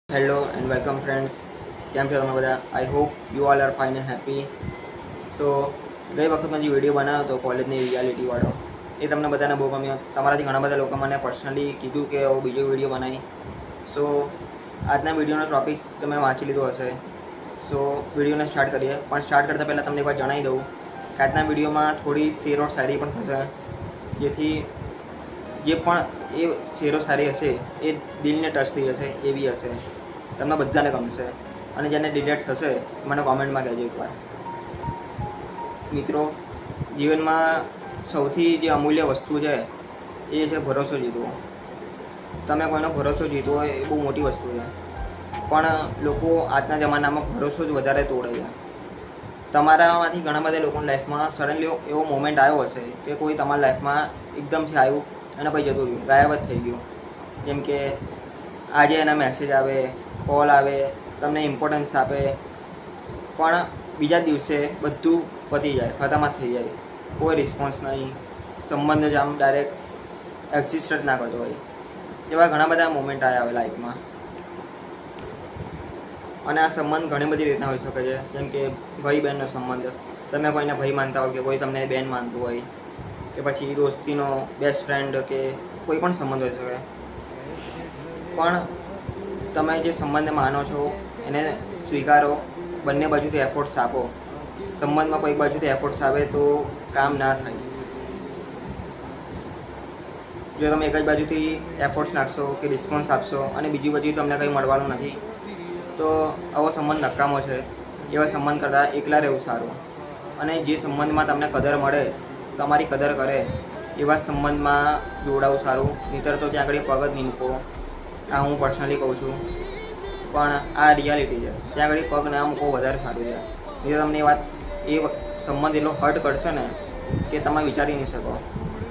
Hello and welcome friends. કેમ છો તમે બધા? I hope you all are fine and happy. So ગઈ વખત મેં જે વિડીયો બનાવ્યો હતો કોલેજની રિયાલિટીવાળો, એ તમને બધાને બહુ ગમ્યો. તમારાથી ઘણા બધા લોકો મને પર્સનલી કીધું કે હું બીજો વિડીયો બનાવી. સો આજના વિડીયોનો ટોપિક તમે વાંચી લીધો હશે. સો વિડીયોને સ્ટાર્ટ કરીએ. પણ સ્ટાર્ટ કરતાં પહેલાં તમને એક વાર જણાવી દઉં કે આજના વિડીયોમાં થોડી શેર ઓર શાયરી પણ થશે, જેથી જે પણ એ શેરો સારી હશે એ દિલને ટચ થઈ જશે એવી હશે, તમને બધાને ગમશે. અને જેને ડિલેટ થશે મને કોમેન્ટમાં કહેજો એકવાર. મિત્રો, જીવનમાં સૌથી જે અમૂલ્ય વસ્તુ છે એ છે ભરોસો જીતવો. તમે કોઈનો ભરોસો જીતવો હોય એ બહુ મોટી વસ્તુ છે, પણ લોકો આજના જમાનામાં ભરોસો જ વધારે તોડે છે. તમારામાંથી ઘણા બધા લોકોની લાઈફમાં સડનલી એવો મોમેન્ટ આવ્યો હશે કે કોઈ તમારા લાઈફમાં એકદમથી આવ્યું અને પછી જતું રહ્યું, ગાયબ જ થઈ ગયું. જેમ કે આજે એના મેસેજ આવે, કોલ આવે, તમને ઇમ્પોર્ટન્સ આપે, પણ બીજા દિવસે બધું પતી જાય, ખતમ જ થઈ જાય. કોઈ રિસ્પોન્સ નહીં, સંબંધ જ આમ ડાયરેક્ટ એક્ઝિસ્ટ જ ના કરતો હોય. એવા ઘણા બધા મોમેન્ટ આવ્યા આવે લાઈફમાં. અને આ સંબંધ ઘણી બધી રીતના હોઈ શકે છે. જેમ કે ભાઈ બહેનનો સંબંધ, તમે કોઈને ભાઈ માનતા હોય કે કોઈ તમને બહેન માનતું હોય, કે પછી દોસ્તીનો બેસ્ટ ફ્રેન્ડ કે કોઈ પણ સંબંધ હોઈ શકે. પણ તમે જે સંબંધને માનો છો એને સ્વીકારો, બંને બાજુથી એફર્ટ્સ આપો. સંબંધમાં કોઈક બાજુથી એફર્ટ્સ આવે તો કામ ના થાય. જો તમે એક જ બાજુથી એફર્ટ્સ નાખશો કે રિસ્પોન્સ આપશો અને બીજી બાજુ તમને કંઈ મળવાનું નથી, તો આવો સંબંધ નકામો છે. એવા સંબંધ કરતાં એકલા રહેવું સારું. અને જે સંબંધમાં તમને કદર મળે, તમારી કદર કરે, એવા સંબંધમાં જોડાવું સારું. નહીંતર તો ત્યાં આગળ પગ જ નહીં મૂકો. આ હું પર્સનલી કહું છું, પણ આ રિયાલિટી છે. ત્યાં આગળ પગ ના મૂકો વધારે સારું છે. નહીં તમને એ વાત એ સંબંધ એટલો હર્ટ કરશે ને કે તમે વિચારી નહીં શકો.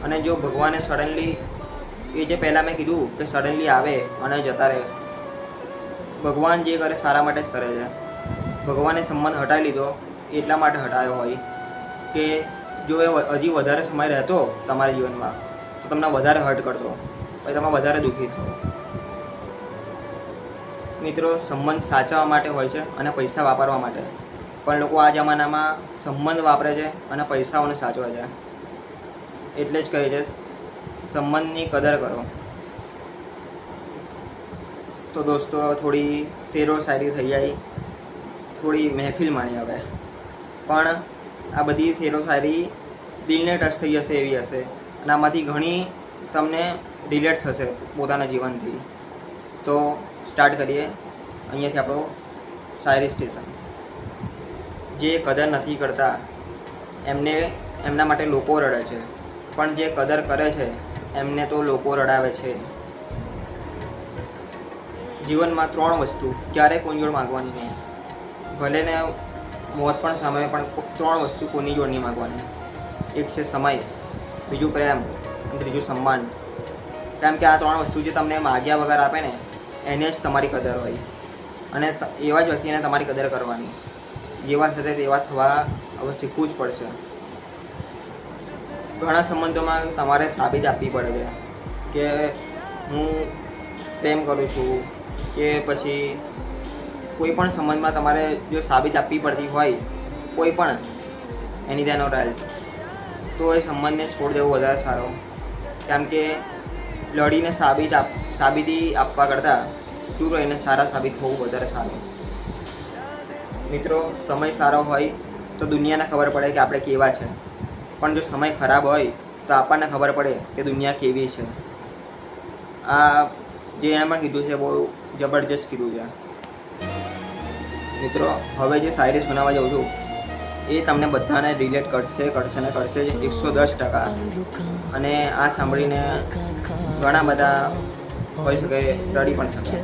અને જો ભગવાને સડનલી, એ જે પહેલાં મેં કીધું કે સડનલી આવે અને જતા રહે, ભગવાન જે કરે સારા માટે જ કરે છે. ભગવાને સંબંધ હટાવી લીધો એટલા માટે હટાવ્યો હોય કે જો એ હજી વધારે સમય રહેતો તમારા જીવનમાં તો તમને વધારે હર્ટ કરતો, પછી તમે વધારે દુઃખી થો. મિત્રો, સંબંધ સાચવવા માટે હોય છે અને પૈસા વાપરવા માટે. પણ લોકો આ જમાનામાં સંબંધ વાપરે છે અને પૈસાઓને સાચવે છે. એટલે જ કહે છે સંબંધની કદર કરો. તો દોસ્તો, થોડી શેરો શાયરી થઈ જાય, થોડી મહેફિલ માણી હવે. પણ આ બધી શેરો શાયરી દિલને ટચ થઈ જશે એવી હશે, અને આમાંથી ઘણી તમને રિલેટ થશે પોતાના જીવનથી. સો સ્ટાર્ટ કરીએ અહીંયાથી આપણો શાયરી સ્ટેશન. જે કદર નથી કરતા એમના માટે લોકો રડે છે, પણ જે કદર કરે છે એમને તો લોકો રડાવે છે. જીવનમાં 3 વસ્તુ ક્યારેય કોઈ જોડ માગવાની નહીં. ભલે ને મોત પણ સામે, પણ 3 વસ્તુ કોઈની જોડ નહીં માગવાની. એક છે સમય, બીજું પ્રેમ અને ત્રીજું સન્માન. કેમ કે આ 3 વસ્તુ જે તમને માગ્યા વગર આપે ને એને જ તમારી કદર હોય. અને એવા જ વ્યક્તિને તમારી કદર કરવાની. જેવા સાથે તેવા થવા હવે શીખવું જ પડશે. ઘણા સંબંધોમાં તમારે સાબિત આપવી પડે છે કે હું પ્રેમ કરું છું, કે પછી કોઈ પણ સંબંધમાં તમારે જો સાબિત આપવી પડતી હોય કોઈ પણ એની તેનો રાઇલ, તો એ સંબંધને છોડી દેવું વધારે સારો. કેમ કે લડીને સાબિતી આપવા કરતાં ચૂપ રહીને સારા સાબિત થવું વધારે સારું. મિત્રો, સમય સારો હોય તો દુનિયાને ખબર પડે કે આપણે કેવા છે, પણ જો સમય ખરાબ હોય તો આપણને ખબર પડે કે દુનિયા કેવી છે. આ જે એણે પણ કીધું છે બહુ જબરજસ્ત કીધું છે. મિત્રો, હવે જે શાયરી સુનાવવા જાઉં છું એ તમને બધાને રિલેટ કરશે ને કરશે 110%. અને આ સાંભળીને ઘણા બધા હોઈ શકે રડી પણ શકે.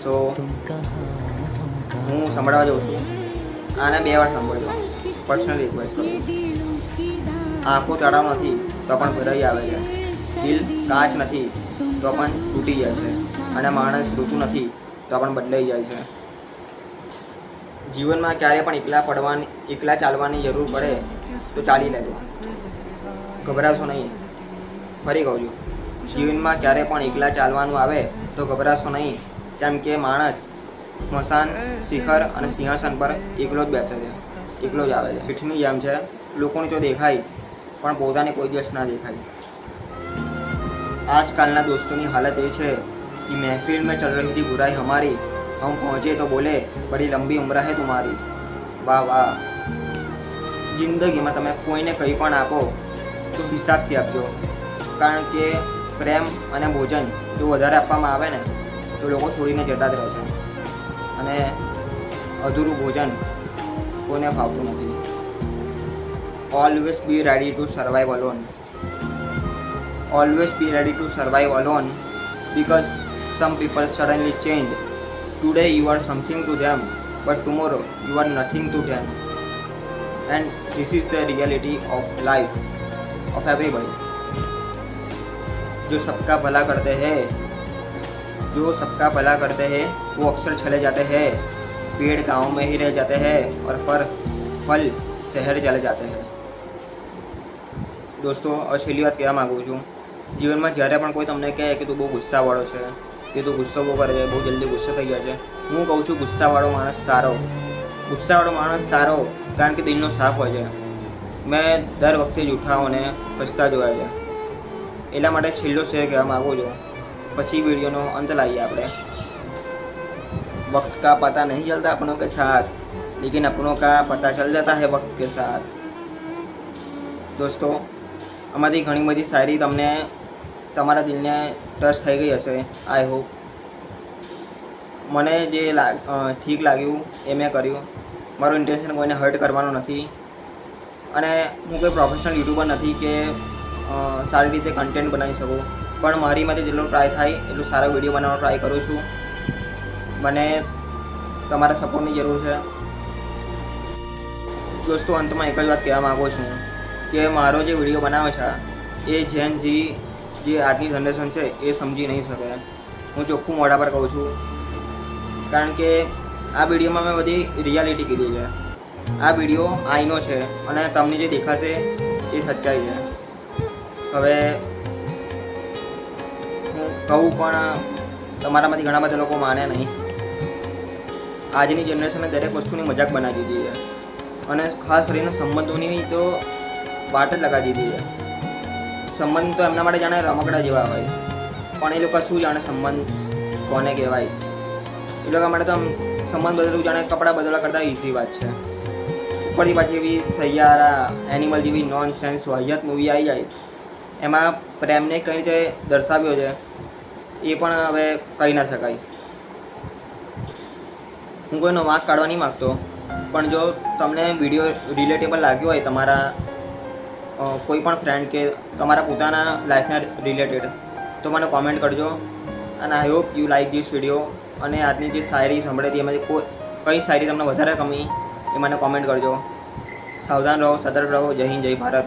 સો હું સંભળાવવા જાઉં છું. આને 2 વાર સાંભળજો, પર્સનલી રિક્વેસ્ટ કરું. આંખો તળાવ નથી તો પણ ભરાઈ આવે છે, દિલ કાચ નથી તો પણ તૂટી જાય છે, અને માણસ ઋતુ નથી તો પણ બદલાઈ જાય છે. જીવનમાં ક્યારે પણ એકલા ચાલવાની જરૂર પડે તો ચાલી લેજો, ગભરાશો નહીં. ફરી કહું છું, જીવનમાં ક્યારે પણ એકલા ચાલવાનું આવે તો ગભરાશો નહીં, જેમ કે માણસ સ્મશાન શિખર અને સિંહાસન પર એકલો જ બેસે છે, એકલો જ આવે છે. પીઠની જેમ છે, લોકોને તો દેખાય પણ પોતાને કોઈ દિવસ ના દેખાય. આજકાલના દોસ્તોની હાલત એ છે कि महफिल में चल रही थी बुराई हमारी, हम पहुँचे तो बोले बड़ी लंबी उम्र है तुम्हारी. वाह वाह. જિંદગીમાં તમે કોઈને કંઈ પણ આપો તો હિસાબથી આપજો, કારણ કે પ્રેમ અને ભોજન જો વધારે આપવામાં આવે ને તો લોકો છોડીને જતા જ રહે છે, અને અધૂરું ભોજન કોઈને ફાવતું નથી. Always be ready to survive alone. Always be ready to survive alone because some people suddenly change. Today you are something to them, but tomorrow you are nothing to them. And this is the reality of life of everybody. जो सबका भला करते हैं वो अक्सर चले जाते हैं. पेड़ गाँव में ही रह जाते हैं और फल शहर चले जाते हैं. दोस्तों, હવે છેલ્લી વાત કહેવા માગું છું, જીવનમાં જ્યારે પણ કોઈ તમને કહે કે તું બહુ ગુસ્સાવાળો છે, કે તું ગુસ્સો બહુ કરે છે, બહુ જલ્દી ગુસ્સો થઈ જાય છે, હું કહું છું ગુસ્સાવાળો માણસ સારો, કારણ કે દિલનો સાફ હોય છે. મેં દર વખતે જૂઠાઓને હસતા જોયા છે. એટલા માટે છેલ્લો શેર કહેવા માગું છું, પછી વિડીયોનો અંત લાવીએ આપણે. वक्त का पता नहीं चलता अपनों के साथ, लेकिन अपनों का पता चल जाता है वक्त के साथ. दोस्तों, આમાંથી ઘણી બધી શાયરી તમને તમારા દિલને ટચ થઈ ગઈ હશે, આઈ હોપ. મને જે ઠીક લાગ્યું એ મેં કર્યું. મારું ઇન્ટેન્શન કોઈને હર્ટ કરવાનું નથી, અને હું કોઈ પ્રોફેશનલ યુટ્યુબર નથી કે સારી રીતે કન્ટેન્ટ બનાવી શકું, પણ મારીમાંથી જેટલો ટ્રાય થાય એટલું સારા વિડીયો બનાવવાનો ટ્રાય કરું છું. મને તમારા સપોર્ટની જરૂર છે. દોસ્તો, અંતમાં એક જ વાત કહેવા માગું છું કે મારો જે વિડીયો બનાવે છે એ જેન જી જે આજની જનરેશન છે એ સમજી નહીં શકે. હું ચોખ્ખું મોઢા પર કહું છું, કારણ કે આ વિડીયોમાં મેં બધી રિયાલિટી કીધી છે. આ વિડીયો આઈનો છે અને તમને જે દેખાશે એ સચ્ચાઈ છે. હવે હું કહું પણ તમારામાંથી ઘણા બધા લોકો માને નહીં. આજની જનરેશને દરેક વસ્તુની મજાક બનાવી દીધી છે, અને ખાસ કરીને સંબંધોની તો વાત જ લગાવી દીધી છે. સંબંધ તો એમના માટે જાણે રમકડા જેવા હોય, પણ એ લોકો શું જાણે સંબંધ કોને કહેવાય. એ લોકો માટે તો આમ સંબંધ બદલવું જાણે કપડાં બદલવા કરતાં ઇઝી વાત છે. ઉપરથી પાછી એવી સૈયારા એનિમલ જેવી નોન સેન્સ વાહિયાત મૂવી આવી જાય, એમાં પ્રેમને કઈ રીતે દર્શાવ્યો છે એ પણ હવે કહી ના શકાય. હું કોઈનો વાંક કાઢવા નહીં માગતો, પણ જો તમને વિડીયો રિલેટેબલ લાગ્યો હોય તમારા કોઈ પણ ફ્રેન્ડ કે તમારા પોતાના લાઈફના રિલેટેડ, તો મને કોમેન્ટ કરજો. અને આઈ hope you like this video. અને આજની જે શાયરી સાંભળી હતી એમાંથી કઈ શાયરી તમને વધારે ગમી એ મને કોમેન્ટ કરજો. સાવધાન રહો, સતર્ક રહો. જય હિન્દ, જય ભારત.